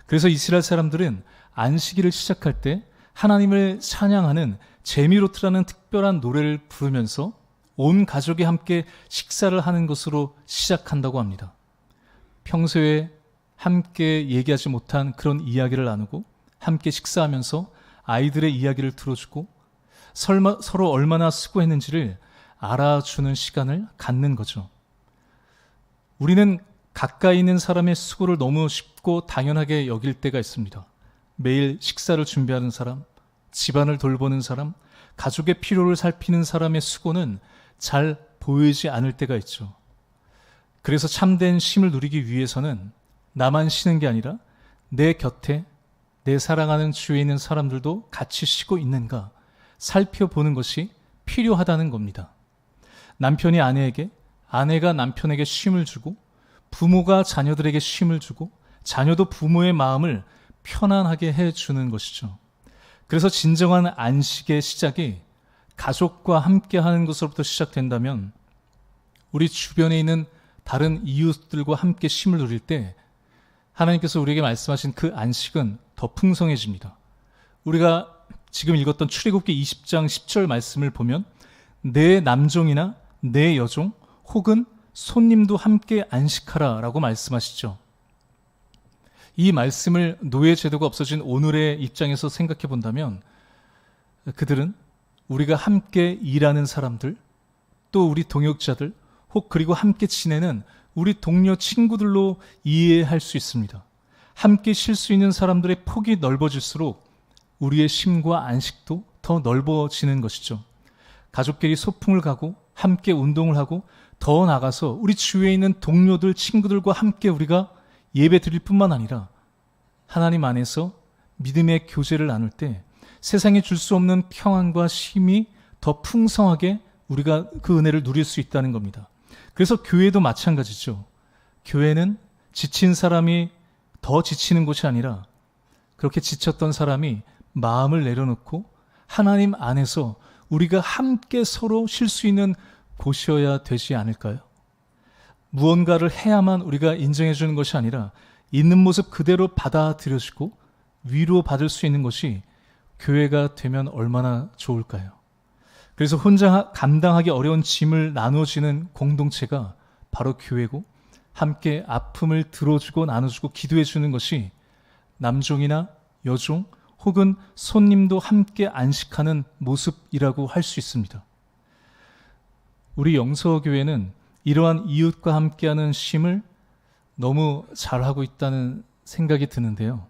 그래서 이스라엘 사람들은 안식일을 시작할 때 하나님을 찬양하는 제미로트라는 특별한 노래를 부르면서 온 가족이 함께 식사를 하는 것으로 시작한다고 합니다. 평소에 함께 얘기하지 못한 그런 이야기를 나누고 함께 식사하면서 아이들의 이야기를 들어주고 서로 얼마나 수고했는지를 알아주는 시간을 갖는 거죠. 우리는 가까이 있는 사람의 수고를 너무 쉽고 당연하게 여길 때가 있습니다. 매일 식사를 준비하는 사람, 집안을 돌보는 사람, 가족의 필요를 살피는 사람의 수고는 잘 보이지 않을 때가 있죠. 그래서 참된 쉼을 누리기 위해서는 나만 쉬는 게 아니라 내 곁에 내 사랑하는 주위에 있는 사람들도 같이 쉬고 있는가 살펴보는 것이 필요하다는 겁니다. 남편이 아내에게, 아내가 남편에게 쉼을 주고 부모가 자녀들에게 쉼을 주고 자녀도 부모의 마음을 편안하게 해주는 것이죠. 그래서 진정한 안식의 시작이 가족과 함께 하는 것으로부터 시작된다면 우리 주변에 있는 다른 이웃들과 함께 쉼을 누릴 때 하나님께서 우리에게 말씀하신 그 안식은 더 풍성해집니다. 우리가 지금 읽었던 출애굽기 20장 10절 말씀을 보면 내 남종이나 내 여종 혹은 손님도 함께 안식하라 라고 말씀하시죠. 이 말씀을 노예 제도가 없어진 오늘의 입장에서 생각해 본다면 그들은 우리가 함께 일하는 사람들, 또 우리 동역자들, 혹 그리고 함께 지내는 우리 동료 친구들로 이해할 수 있습니다. 함께 쉴 수 있는 사람들의 폭이 넓어질수록 우리의 쉼과 안식도 더 넓어지는 것이죠. 가족끼리 소풍을 가고 함께 운동을 하고 더 나가서 우리 주위에 있는 동료들, 친구들과 함께 우리가 예배 드릴 뿐만 아니라 하나님 안에서 믿음의 교제를 나눌 때 세상에 줄 수 없는 평안과 쉼이 더 풍성하게 우리가 그 은혜를 누릴 수 있다는 겁니다. 그래서 교회도 마찬가지죠. 교회는 지친 사람이 더 지치는 곳이 아니라 그렇게 지쳤던 사람이 마음을 내려놓고 하나님 안에서 우리가 함께 서로 쉴 수 있는 곳이어야 되지 않을까요? 무언가를 해야만 우리가 인정해 주는 것이 아니라 있는 모습 그대로 받아들여지고 위로받을 수 있는 것이 교회가 되면 얼마나 좋을까요? 그래서 혼자 감당하기 어려운 짐을 나누어지는 공동체가 바로 교회고 함께 아픔을 들어주고 나눠주고 기도해 주는 것이 남종이나 여종 혹은 손님도 함께 안식하는 모습이라고 할 수 있습니다. 우리 영서교회는 이러한 이웃과 함께하는 쉼을 너무 잘하고 있다는 생각이 드는데요.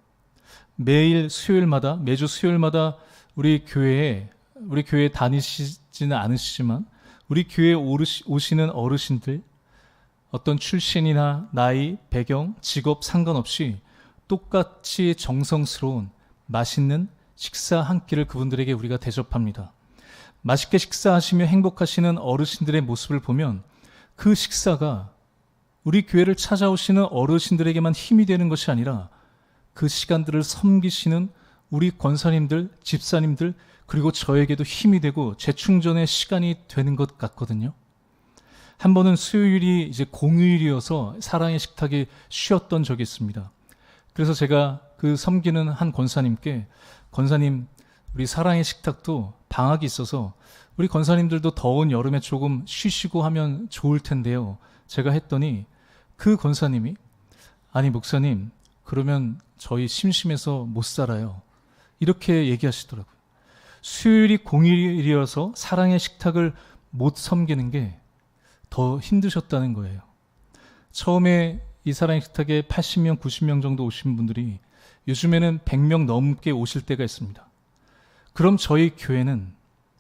매주 수요일마다 우리 교회에 다니시지는 않으시지만 우리 교회에 오시는 어르신들, 어떤 출신이나 나이, 배경, 직업 상관없이 똑같이 정성스러운 맛있는 식사 한 끼를 그분들에게 우리가 대접합니다. 맛있게 식사하시며 행복하시는 어르신들의 모습을 보면 그 식사가 우리 교회를 찾아오시는 어르신들에게만 힘이 되는 것이 아니라 그 시간들을 섬기시는 우리 권사님들, 집사님들, 그리고 저에게도 힘이 되고 재충전의 시간이 되는 것 같거든요. 한 번은 수요일이 이제 공휴일이어서 사랑의 식탁이 쉬었던 적이 있습니다. 그래서 제가 그 섬기는 한 권사님께, 권사님, 우리 사랑의 식탁도 방학이 있어서 우리 권사님들도 더운 여름에 조금 쉬시고 하면 좋을 텐데요. 제가 했더니 그 권사님이, 아니 목사님, 그러면 저희 심심해서 못 살아요. 이렇게 얘기하시더라고요. 수요일이 공휴일이어서 사랑의 식탁을 못 섬기는 게 더 힘드셨다는 거예요. 처음에 이 사랑의 식탁에 80명, 90명 정도 오신 분들이 요즘에는 100명 넘게 오실 때가 있습니다. 그럼 저희 교회는,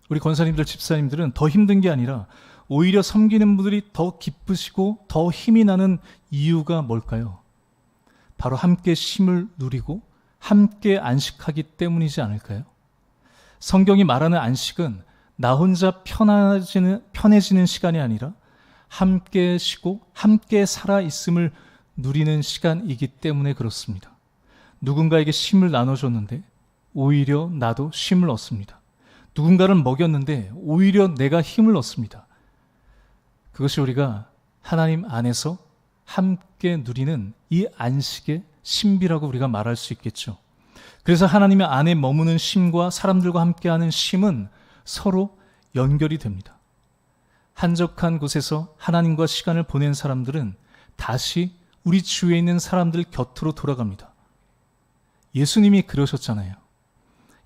우리 권사님들, 집사님들은 더 힘든 게 아니라 오히려 섬기는 분들이 더 기쁘시고 더 힘이 나는 이유가 뭘까요? 바로 함께 쉼을 누리고 함께 안식하기 때문이지 않을까요? 성경이 말하는 안식은 나 혼자 편해지는 시간이 아니라 함께 쉬고 함께 살아있음을 누리는 시간이기 때문에 그렇습니다. 누군가에게 쉼을 나눠줬는데 오히려 나도 쉼을 얻습니다. 누군가를 먹였는데 오히려 내가 힘을 얻습니다. 그것이 우리가 하나님 안에서 함께 누리는 이 안식의 신비라고 우리가 말할 수 있겠죠. 그래서 하나님의 안에 머무는 쉼과 사람들과 함께하는 쉼은 서로 연결이 됩니다. 한적한 곳에서 하나님과 시간을 보낸 사람들은 다시 우리 주위에 있는 사람들 곁으로 돌아갑니다. 예수님이 그러셨잖아요.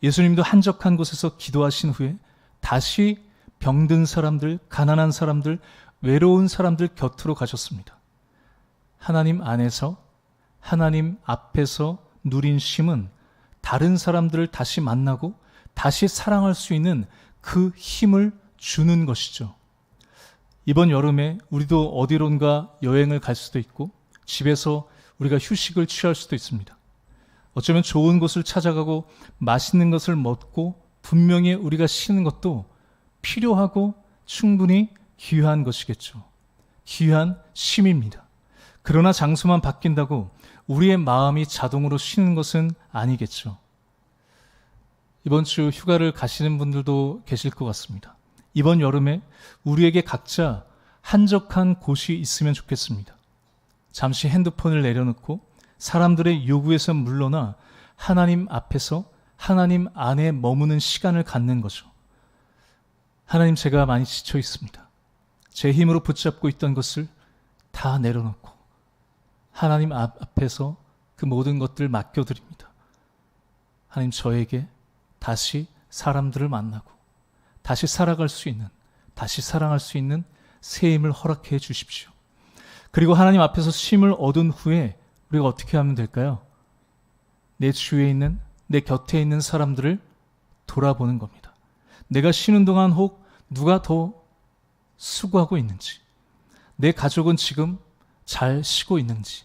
예수님도 한적한 곳에서 기도하신 후에 다시 병든 사람들, 가난한 사람들, 외로운 사람들 곁으로 가셨습니다. 하나님 안에서, 하나님 앞에서 누린 쉼은 다른 사람들을 다시 만나고 다시 사랑할 수 있는 그 힘을 주는 것이죠. 이번 여름에 우리도 어디론가 여행을 갈 수도 있고 집에서 우리가 휴식을 취할 수도 있습니다. 어쩌면 좋은 곳을 찾아가고 맛있는 것을 먹고 분명히 우리가 쉬는 것도 필요하고 충분히 귀한 것이겠죠. 귀한 쉼입니다. 그러나 장소만 바뀐다고 우리의 마음이 자동으로 쉬는 것은 아니겠죠. 이번 주 휴가를 가시는 분들도 계실 것 같습니다. 이번 여름에 우리에게 각자 한적한 곳이 있으면 좋겠습니다. 잠시 핸드폰을 내려놓고 사람들의 요구에서 물러나 하나님 앞에서 하나님 안에 머무는 시간을 갖는 거죠. 하나님, 제가 많이 지쳐 있습니다. 제 힘으로 붙잡고 있던 것을 다 내려놓고 하나님 앞에서 그 모든 것들을 맡겨드립니다. 하나님, 저에게 다시 사람들을 만나고 다시 살아갈 수 있는, 다시 사랑할 수 있는 새 힘을 허락해 주십시오. 그리고 하나님 앞에서 쉼을 얻은 후에 우리가 어떻게 하면 될까요? 내 주위에 있는, 내 곁에 있는 사람들을 돌아보는 겁니다. 내가 쉬는 동안 혹 누가 더 수고하고 있는지, 내 가족은 지금 잘 쉬고 있는지,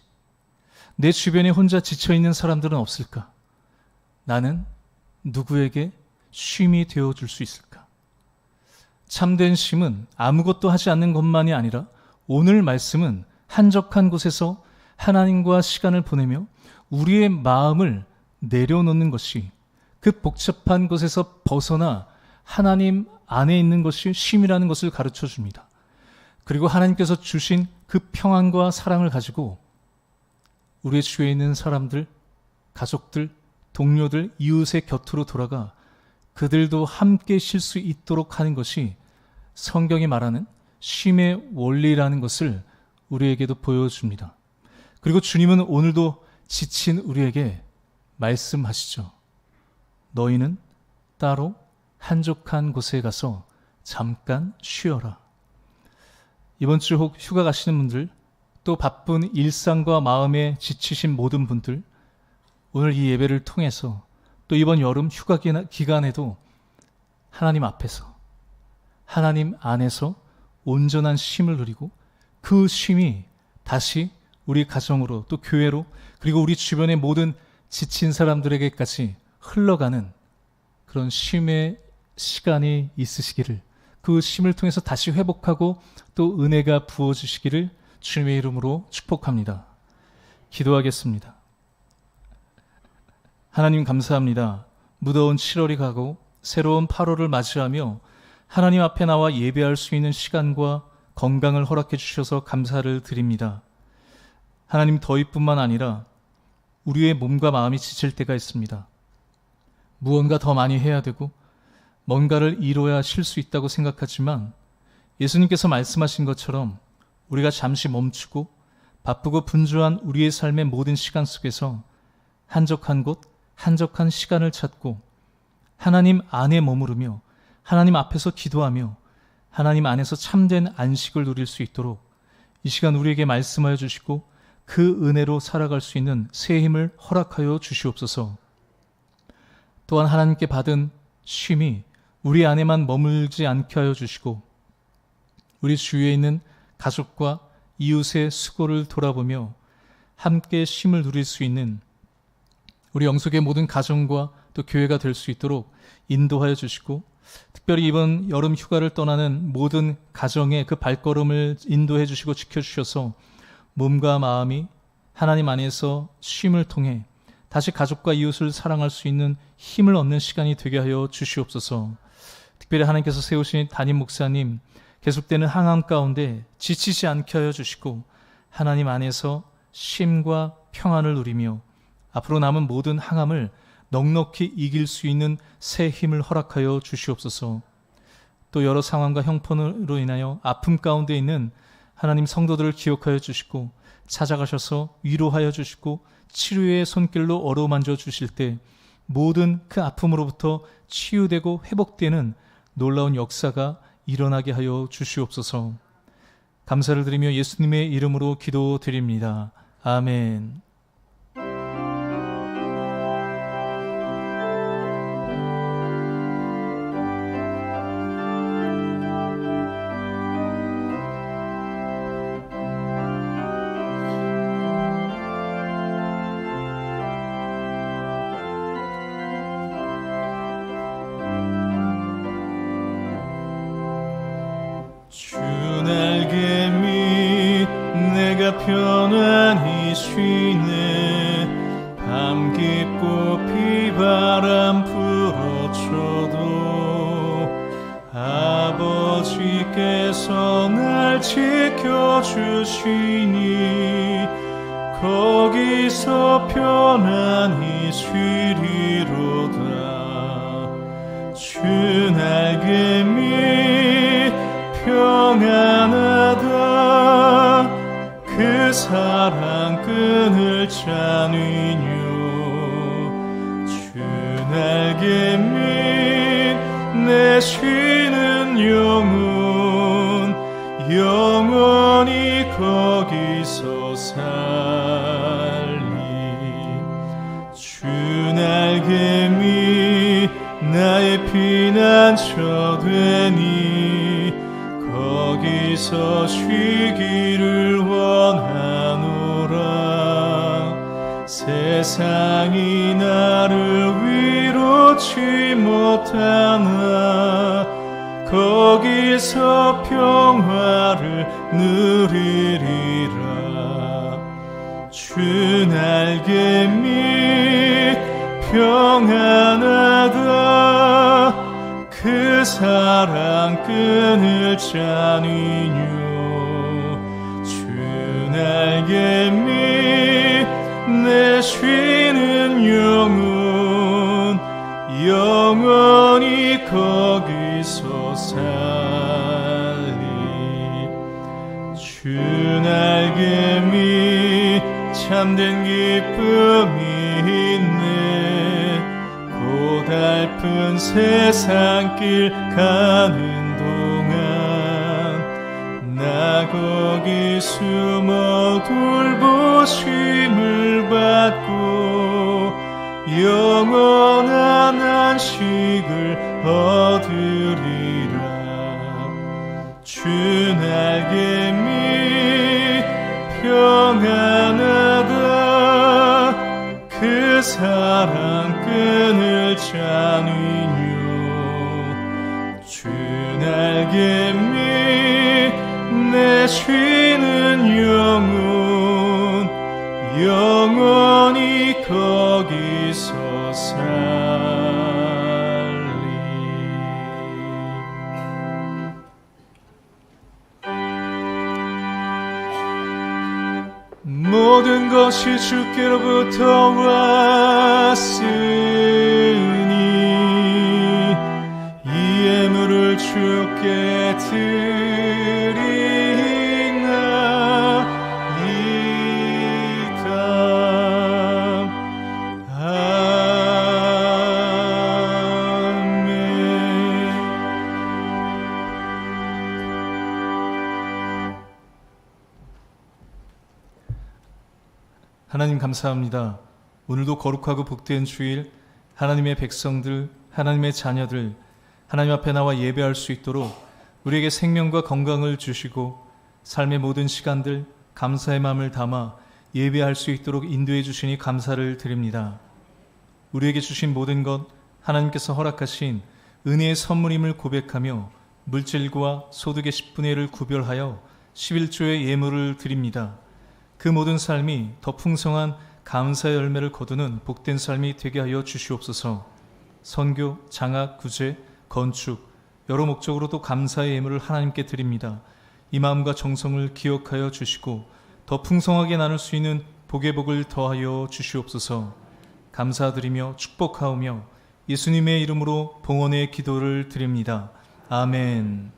내 주변에 혼자 지쳐있는 사람들은 없을까? 나는 누구에게 쉼이 되어줄 수 있을까? 참된 쉼은 아무것도 하지 않는 것만이 아니라 오늘 말씀은 한적한 곳에서 하나님과 시간을 보내며 우리의 마음을 내려놓는 것이, 그 복잡한 곳에서 벗어나 하나님 안에 있는 것이 쉼이라는 것을 가르쳐 줍니다. 그리고 하나님께서 주신 그 평안과 사랑을 가지고 우리의 주위에 있는 사람들, 가족들, 동료들, 이웃의 곁으로 돌아가 그들도 함께 쉴 수 있도록 하는 것이 성경이 말하는 쉼의 원리라는 것을 우리에게도 보여줍니다. 그리고 주님은 오늘도 지친 우리에게 말씀하시죠. 너희는 따로 한적한 곳에 가서 잠깐 쉬어라. 이번 주 혹 휴가 가시는 분들, 또 바쁜 일상과 마음에 지치신 모든 분들, 오늘 이 예배를 통해서 또 이번 여름 휴가 기간에도 하나님 앞에서, 하나님 안에서 온전한 쉼을 누리고 그 쉼이 다시 우리 가정으로, 또 교회로, 그리고 우리 주변의 모든 지친 사람들에게까지 흘러가는 그런 쉼의 시간이 있으시기를, 그 쉼을 통해서 다시 회복하고 또 은혜가 부어주시기를 주님의 이름으로 축복합니다. 기도하겠습니다. 하나님 감사합니다. 무더운 7월이 가고 새로운 8월을 맞이하며 하나님 앞에 나와 예배할 수 있는 시간과 건강을 허락해 주셔서 감사를 드립니다. 하나님, 더위뿐만 아니라 우리의 몸과 마음이 지칠 때가 있습니다. 무언가 더 많이 해야 되고 뭔가를 이뤄야 쉴 수 있다고 생각하지만 예수님께서 말씀하신 것처럼 우리가 잠시 멈추고 바쁘고 분주한 우리의 삶의 모든 시간 속에서 한적한 곳, 한적한 시간을 찾고 하나님 안에 머무르며 하나님 앞에서 기도하며 하나님 안에서 참된 안식을 누릴 수 있도록 이 시간 우리에게 말씀하여 주시고 그 은혜로 살아갈 수 있는 새 힘을 허락하여 주시옵소서. 또한 하나님께 받은 쉼이 우리 안에만 머물지 않게 하여 주시고 우리 주위에 있는 가족과 이웃의 수고를 돌아보며 함께 쉼을 누릴 수 있는 우리 영속의 모든 가정과 또 교회가 될 수 있도록 인도하여 주시고, 특별히 이번 여름 휴가를 떠나는 모든 가정의 그 발걸음을 인도해 주시고 지켜주셔서 몸과 마음이 하나님 안에서 쉼을 통해 다시 가족과 이웃을 사랑할 수 있는 힘을 얻는 시간이 되게 하여 주시옵소서. 특별히 하나님께서 세우신 담임 목사님, 계속되는 항암 가운데 지치지 않게 하여 주시고 하나님 안에서 쉼과 평안을 누리며 앞으로 남은 모든 항암을 넉넉히 이길 수 있는 새 힘을 허락하여 주시옵소서. 또 여러 상황과 형편으로 인하여 아픔 가운데 있는 하나님 성도들을 기억하여 주시고 찾아가셔서 위로하여 주시고 치료의 손길로 어루만져 주실 때 모든 그 아픔으로부터 치유되고 회복되는 놀라운 역사가 일어나게 하여 주시옵소서. 감사를 드리며 예수님의 이름으로 기도드립니다. 아멘. 주 날개 밑 내가 편안히 쉬네. 밤 깊고 비바람 불어쳐도 아버지께서 날 지켜주시니 거기서 편안히 쉬리로다. 주 날개 밑 평안하다. 그 사랑 끊을 자니뇨. 주 날개 밑 내 쉬는 영혼 영원히 거기서 살리. 주 날개 밑 나의 피난처 되니 거기서 쉬기를 원하노라. 세상이 나를 위로치 못하나 거기서 평화를 누리리라. 주 날개 밑 평안하다. 그 사랑 끊을 자니뇨. 주 날개 밑 내 쉬는 영혼 영원히 거기서 살리. 주 날개 참된 기쁨이 있네. 고달픈 세상길 가는 동안 나 거기 숨어 돌보심을 받고 영원한 안식을 얻으리라. 주 날개미 평안하다. 그 사랑 끈을 짜니요. 주 날개미 내 쉬는 영혼 영원히 거기서 살리. 모든 것이 주께로부터 왔으니 이 예물을 주께 드리나이다. 아멘. 하나님 감사합니다. 오늘도 거룩하고 복된 주일, 하나님의 백성들, 하나님의 자녀들, 하나님 앞에 나와 예배할 수 있도록 우리에게 생명과 건강을 주시고 삶의 모든 시간들 감사의 마음을 담아 예배할 수 있도록 인도해 주시니 감사를 드립니다. 우리에게 주신 모든 것 하나님께서 허락하신 은혜의 선물임을 고백하며 물질과 소득의 10분의 1을 구별하여 11조의 예물을 드립니다. 그 모든 삶이 더 풍성한 감사의 열매를 거두는 복된 삶이 되게 하여 주시옵소서. 선교, 장학, 구제, 건축 여러 목적으로 또 감사의 예물을 하나님께 드립니다. 이 마음과 정성을 기억하여 주시고 더 풍성하게 나눌 수 있는 복의 복을 더하여 주시옵소서. 감사드리며 축복하오며 예수님의 이름으로 봉헌의 기도를 드립니다. 아멘.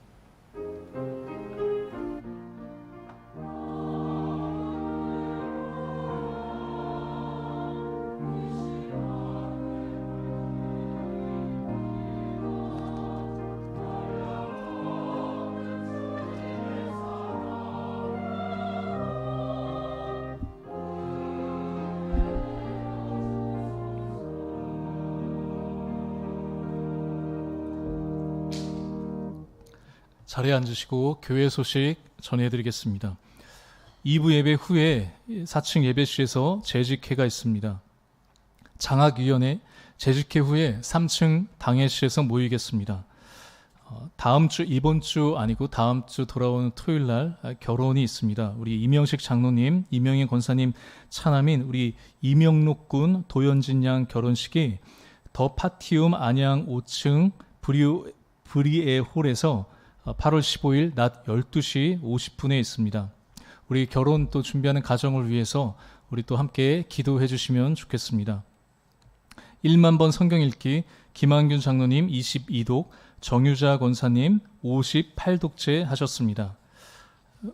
자리에 앉으시고 교회 소식 전해드리겠습니다. 2부 예배 후에 4층 예배실에서 재직회가 있습니다. 장학위원회 재직회 후에 3층 당회실에서 모이겠습니다. 이번 주 아니고 다음 주 돌아오는 토요일 날 결혼이 있습니다. 우리 이명식 장로님, 이명희 권사님 차남인 우리 이명록 군 도연진 양 결혼식이 더 파티움 안양 5층 브리에 홀에서 8월 15일 낮 12시 50분에 있습니다. 우리 결혼 또 준비하는 가정을 위해서 우리 또 함께 기도해 주시면 좋겠습니다. 1만 번 성경 읽기 김한균 장로님 22독, 정유자 권사님 58독째 하셨습니다.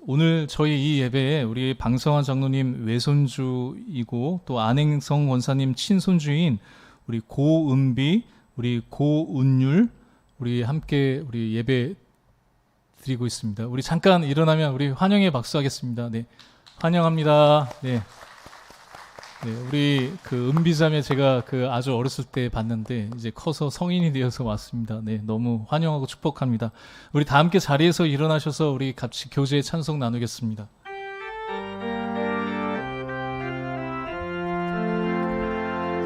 오늘 저희 이 예배에 우리 방성환 장로님 외손주이고 또 안행성 권사님 친손주인 우리 고은비, 우리 고은율 우리 함께 우리 예배 드리고 있습니다. 우리 잠깐 일어나면 우리 환영의 박수 하겠습니다. 네, 환영합니다. 네, 우리 그 은비자매 제가 아주 어렸을 때 봤는데 이제 커서 성인이 되어서 왔습니다. 네, 너무 환영하고 축복합니다. 우리 다 함께 자리에서 일어나셔서 우리 같이 교제의 찬송 나누겠습니다.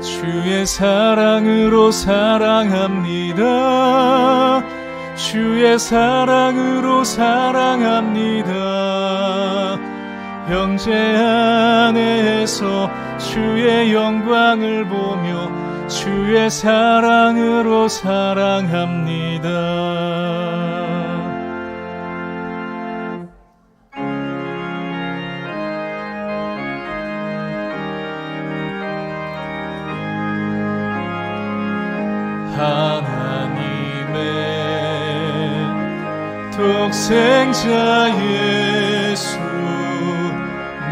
주의 사랑으로 사랑합니다. 주의 사랑으로 사랑합니다. 형제 안에서 주의 영광을 보며 주의 사랑으로 사랑합니다. 독생자 예수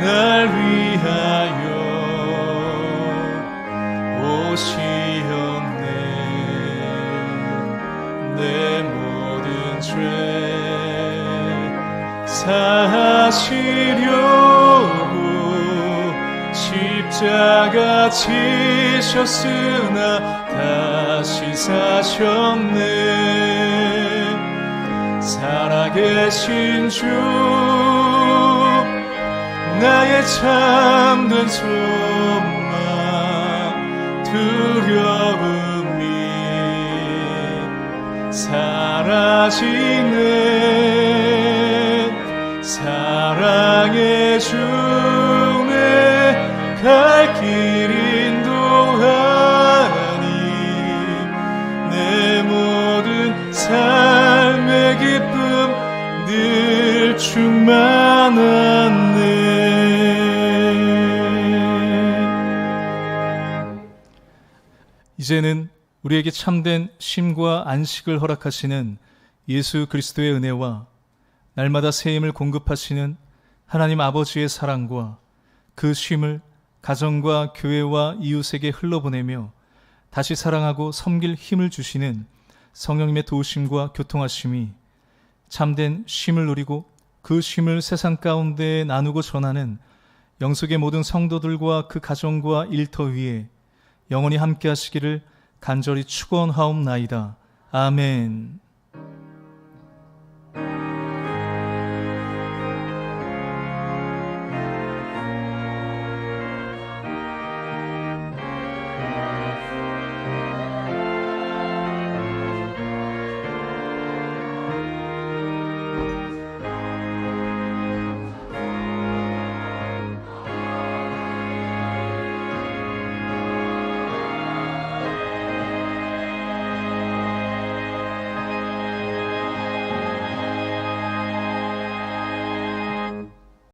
날 위하여 십자가 지셨으나 다시 사셨네. 살아계신 주 나의 참된 소망 두려움이 사라지네. 사랑의 주네 갈 길 인도하니 내 모든 삶의 기쁨 늘 충만하네. 이제는 우리에게 참된 쉼과 안식을 허락하시는 예수 그리스도의 은혜와 날마다 새 힘을 공급하시는 하나님 아버지의 사랑과 그 쉼을 가정과 교회와 이웃에게 흘러보내며 다시 사랑하고 섬길 힘을 주시는 성령님의 도우심과 교통하심이 참된 쉼을 누리고 그 쉼을 세상 가운데 나누고 전하는 영숙의 모든 성도들과 그 가정과 일터 위에 영원히 함께 하시기를 간절히 축원하옵나이다. 아멘.